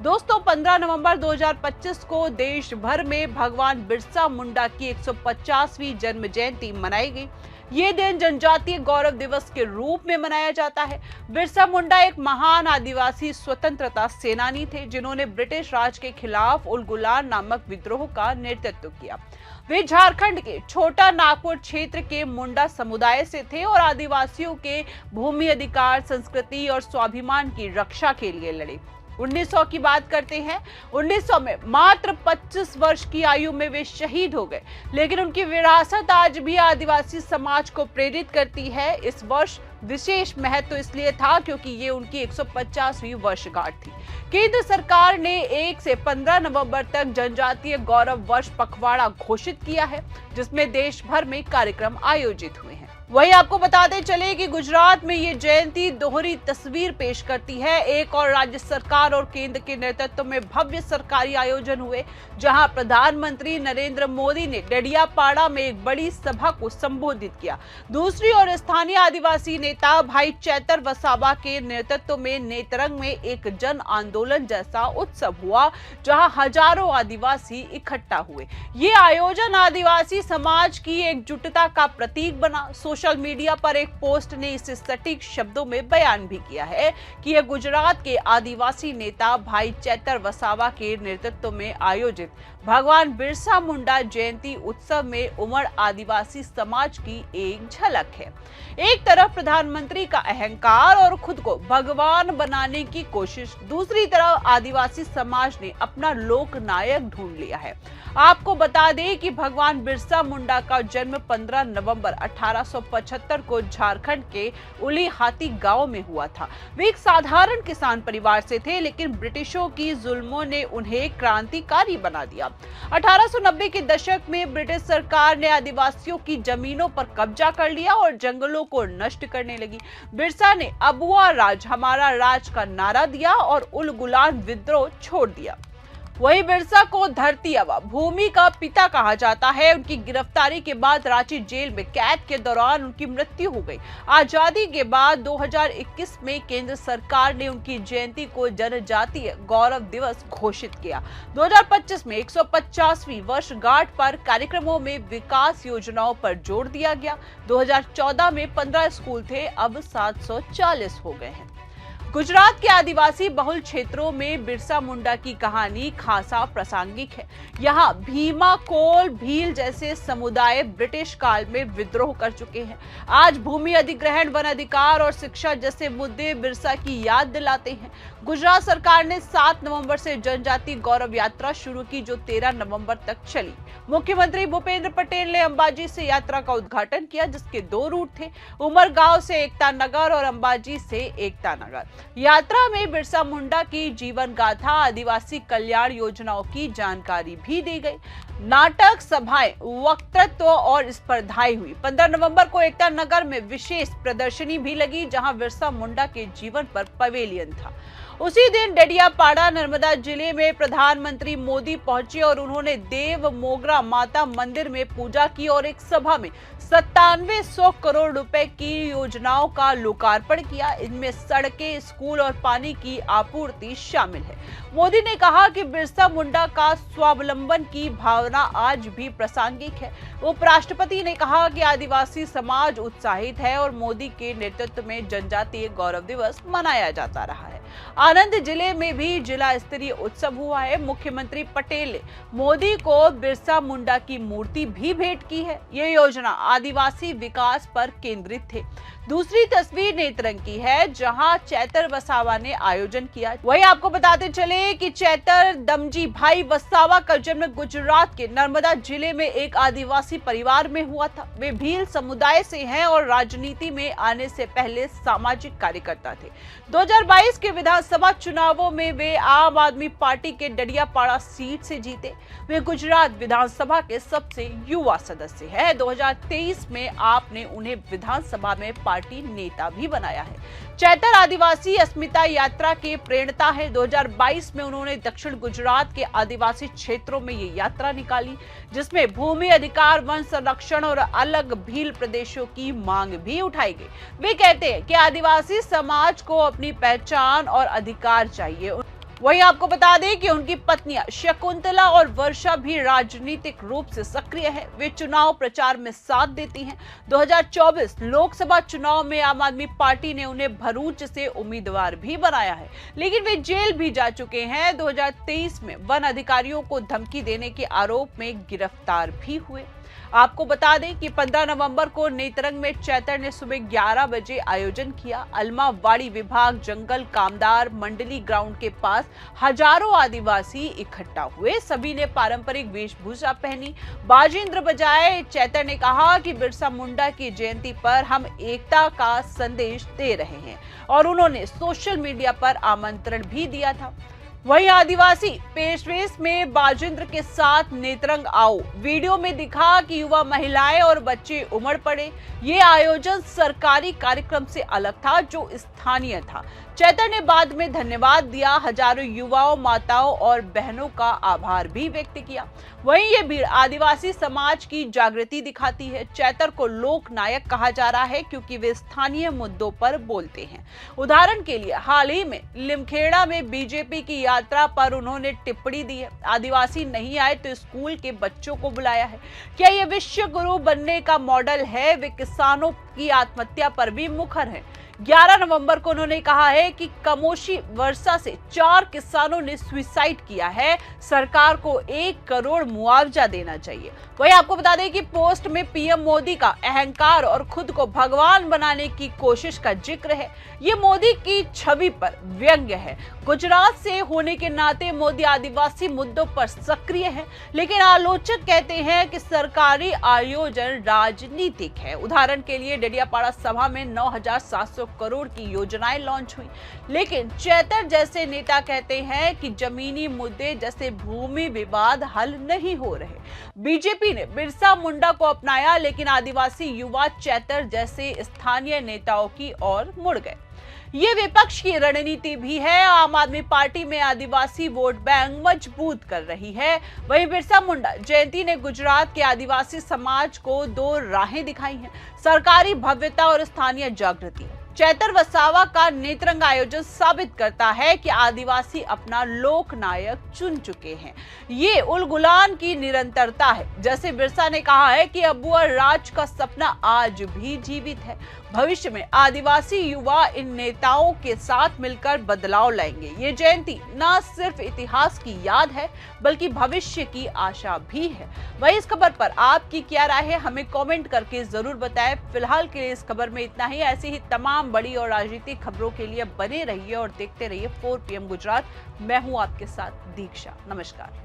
दोस्तों 15 नवंबर 2025 को देश भर में भगवान बिरसा मुंडा की 150वीं जन्म जयंती मनाई गई। ये दिन जनजातीय गौरव दिवस के रूप में मनाया जाता है। बिरसा मुंडा एक महान आदिवासी स्वतंत्रता सेनानी थे, जिन्होंने ब्रिटिश राज के खिलाफ उलगुलान नामक विद्रोह का नेतृत्व किया। वे झारखंड के छोटा नागपुर क्षेत्र के मुंडा समुदाय से थे और आदिवासियों के भूमि अधिकार, संस्कृति और स्वाभिमान की रक्षा के लिए लड़े। 1900 की बात करते हैं। 1900 में मात्र 25 वर्ष की आयु में वे शहीद हो गए, लेकिन उनकी विरासत आज भी आदिवासी समाज को प्रेरित करती है। इस वर्ष विशेष महत्व इसलिए था क्योंकि ये उनकी 150वीं वर्षगांठ थी। केंद्र सरकार ने 1 से 15 नवंबर तक जनजातीय गौरव वर्ष पखवाड़ा घोषित किया है, जिसमें देश भर में कार्यक्रम आयोजित हुए हैं। वहीं आपको बताते चले कि गुजरात में ये जयंती दोहरी तस्वीर पेश करती है। एक और राज्य सरकार और केंद्र के नेतृत्व में भव्य सरकारी आयोजन हुए, जहां प्रधानमंत्री नरेंद्र मोदी ने डेडियापाड़ा में एक बड़ी सभा को संबोधित किया। दूसरी ओर स्थानीय आदिवासी नेता भाई चैतर वसावा के नेतृत्व में नेत्रंग में एक जन आंदोलन जैसा उत्सव हुआ, जहां हजारों आदिवासी इकट्ठा हुए। ये आयोजन आदिवासी समाज की एकजुटता का प्रतीक बना। सोशल मीडिया पर एक पोस्ट ने इसे सटीक शब्दों में बयान भी किया है कि यह गुजरात के आदिवासी नेता भाई चैतर वसावा के नेतृत्व में आयोजित भगवान बिरसा मुंडा जयंती उत्सव में उमड़ आदिवासी समाज की एक झलक है। एक तरफ प्रधानमंत्री का अहंकार और खुद को भगवान बनाने की कोशिश, दूसरी तरफ आदिवासी समाज ने अपना लोक नायक ढूंढ लिया है। आपको बता दें कि भगवान बिरसा मुंडा का जन्म 15 नवंबर 1875 को झारखंड के उलीहाती गांव में हुआ था। वे एक साधारण किसान परिवार से थे, लेकिन ब्रिटिशों की जुल्मों ने उन्हें क्रांतिकारी बना दिया। 1890 के दशक में ब्रिटिश सरकार ने आदिवासियों की जमीनों पर कब्जा कर लिया और जंगलों को नष्ट करने लगी। बिरसा ने अबुआ राज हमारा राज का नारा दिया और उलगुलान विद्रोह छोड़ दिया। वहीं बिरसा को धरती आबा भूमि का पिता कहा जाता है। उनकी गिरफ्तारी के बाद रांची जेल में कैद के दौरान उनकी मृत्यु हो गई। आजादी के बाद 2021 में केंद्र सरकार ने उनकी जयंती को जनजातीय गौरव दिवस घोषित किया। 2025 में 150वीं वर्षगांठ पर कार्यक्रमों में विकास योजनाओं पर जोर दिया गया। 2014 में 15 स्कूल थे, अब 740 हो गए हैं। गुजरात के आदिवासी बहुल क्षेत्रों में बिरसा मुंडा की कहानी खासा प्रासंगिक है। यहाँ भीमा, कोल, भील जैसे समुदाय ब्रिटिश काल में विद्रोह कर चुके हैं। आज भूमि अधिग्रहण, वन अधिकार और शिक्षा जैसे मुद्दे बिरसा की याद दिलाते हैं। गुजरात सरकार ने 7 नवंबर से जनजातीय गौरव यात्रा शुरू की, जो 13 नवंबर तक चली। मुख्यमंत्री भूपेंद्र पटेल ने अंबाजी से यात्रा का उद्घाटन किया, जिसके 2 रूट थे, उमरगांव से एकता नगर और अंबाजी से एकता नगर। यात्रा में बिरसा मुंडा की जीवन गाथा, आदिवासी कल्याण योजनाओं की जानकारी भी दी गई। नाटक, सभाएं, वक्तृत्व और स्पर्धाएं हुई। 15 नवंबर को एकता नगर में विशेष प्रदर्शनी भी लगी, जहां बिरसा मुंडा के जीवन पर पवेलियन था। उसी दिन डेडियापाड़ा, नर्मदा जिले में प्रधानमंत्री मोदी पहुंचे और उन्होंने देव मोगरा माता मंदिर में पूजा की और एक सभा में 9700 करोड़ रुपए की योजनाओं का लोकार्पण किया। इनमें सड़कें, स्कूल और पानी की आपूर्ति शामिल है। मोदी ने कहा कि बिरसा मुंडा का स्वावलंबन की भावना आज भी प्रासंगिक है। उपराष्ट्रपति ने कहा कि आदिवासी समाज उत्साहित है और मोदी के नेतृत्व में जनजातीय गौरव दिवस मनाया जाता रहा है। आनंद जिले में भी जिला स्तरीय उत्सव हुआ है। मुख्यमंत्री पटेल ने मोदी को बिरसा मुंडा की मूर्ति भी भेंट की है। ये योजना आदिवासी विकास पर केंद्रित थे। दूसरी तस्वीर नेत्रंग की है, जहां चैतर वसावा ने आयोजन किया। वहीं आपको बताते चले कि चैतर दमजी भाई वसावा का जन्म गुजरात के नर्मदा जिले में एक आदिवासी परिवार में हुआ था। वे भील समुदाय से हैं और राजनीति में आने से पहले सामाजिक कार्यकर्ता थे। 2022 के विधानसभा चुनावों में वे आम आदमी पार्टी के डेडियापाड़ा सीट से जीते। वे गुजरात विधानसभा के सबसे युवा सदस्य हैं। 2023 में आपने उन्हें विधानसभा में पार्टी नेता भी बनाया है। चैतर आदिवासी अस्मिता यात्रा के प्रेरणा है। 2022 में उन्होंने दक्षिण गुजरात के आदिवासी क्षेत्रों में ये यात्रा निकाली, जिसमें भूमि अधिकार, वन संरक्षण और अलग भील प्रदेशों की मांग भी उठाई गई। वे कहते हैं कि आदिवासी समाज को अपनी पहचान और अधिकार चाहिए। वहीं आपको बता दें कि उनकी पत्नियां शकुंतला और वर्षा भी राजनीतिक रूप से सक्रिय है। वे चुनाव प्रचार में साथ देती हैं। 2024 लोकसभा चुनाव में आम आदमी पार्टी ने उन्हें भरूच से उम्मीदवार भी बनाया है, लेकिन वे जेल भी जा चुके हैं। 2023 में वन अधिकारियों को धमकी देने के आरोप में गिरफ्तार भी हुए। आपको बता दें कि 15 नवंबर को नेत्रंग में चैतर ने सुबह 11 बजे आयोजन किया। अलमावाड़ी विभाग जंगल कामदार मंडली ग्राउंड के पास हजारों आदिवासी इकट्ठा हुए। सभी ने पारंपरिक वेशभूषा पहनी, बाजेंद्र बजाए। चैतर ने कहा कि बिरसा मुंडा की जयंती पर हम एकता का संदेश दे रहे हैं और उन्होंने सोशल मीडिया पर आमंत्रण भी दिया था। वहीं आदिवासी पेशवेश में बाजेंद्र के साथ नेत्रंग आओ वीडियो में दिखा कि युवा महिलाएं और बच्चे उमड़ पड़े। ये आयोजन सरकारी कार्यक्रम से अलग था जो स्थानीय था। चैतर ने बाद में धन्यवाद दिया, हजारों युवाओं, माताओं और बहनों का आभार भी व्यक्त किया। वहीं ये भीड़ आदिवासी समाज की जागृति दिखाती है। चैतर को लोक नायक कहा जा रहा है क्योंकि वे स्थानीय मुद्दों पर बोलते हैं। उदाहरण के लिए हाल ही में लिमखेड़ा में बीजेपी की यात्रा पर उन्होंने टिप्पणी दी है, आदिवासी नहीं आए तो स्कूल के बच्चों को बुलाया है। क्या ये विश्व गुरु बनने का मॉडल है? वे किसानों की आत्महत्या पर भी मुखर हैं। 11 नवंबर को उन्होंने कहा है कि कमोशी वर्षा से 4 किसानों ने सुसाइड किया है, सरकार को 1 करोड़ मुआवजा देना चाहिए। वहीं आपको बता दें कि पोस्ट में पीएम मोदी का अहंकार और खुद को भगवान बनाने की कोशिश का जिक्र है। ये मोदी की छवि पर व्यंग्य है। गुजरात से होने के नाते मोदी आदिवासी मुद्दों पर सक्रिय है, लेकिन आलोचक कहते हैं कि सरकारी आयोजन राजनीतिक है। उदाहरण के लिए डेडियापाड़ा सभा में 9,700 करोड़ की योजनाएं लॉन्च हुई, लेकिन चैतर जैसे नेता कहते हैं कि जमीनी मुद्दे जैसे भूमि विवाद हल नहीं हो रहे। बीजेपी ने बिरसा मुंडा को अपनाया, लेकिन आदिवासी युवा चैतर जैसे स्थानीय नेताओं की ओर मुड़ गए। ये विपक्ष की रणनीति भी है। आम आदमी पार्टी में आदिवासी वोट बैंक मजबूत कर रही है। वहीं बिरसा मुंडा जयंती ने गुजरात के आदिवासी समाज को 2 राहें दिखाई हैं, सरकारी भव्यता और स्थानीय जागृति। चैतर वसावा का नेत्रंग आयोजन साबित करता है कि आदिवासी अपना लोक नायक चुन चुके हैं। ये उल गुलान की निरंतरता है। जैसे बिरसा ने कहा है कि अबुआ राज का सपना आज भी जीवित है। भविष्य में आदिवासी युवा इन नेताओं के साथ मिलकर बदलाव लाएंगे। ये जयंती न सिर्फ इतिहास की याद है बल्कि भविष्य की आशा भी है। वही इस खबर पर आपकी क्या राय है, हमें कमेंट करके जरूर बताएं। फिलहाल के लिए इस खबर में इतना ही। ऐसी ही तमाम बड़ी और राजनीतिक खबरों के लिए बने रहिए और देखते रहिए 4 PM गुजरात। मैं हूं आपके साथ दीक्षा। नमस्कार।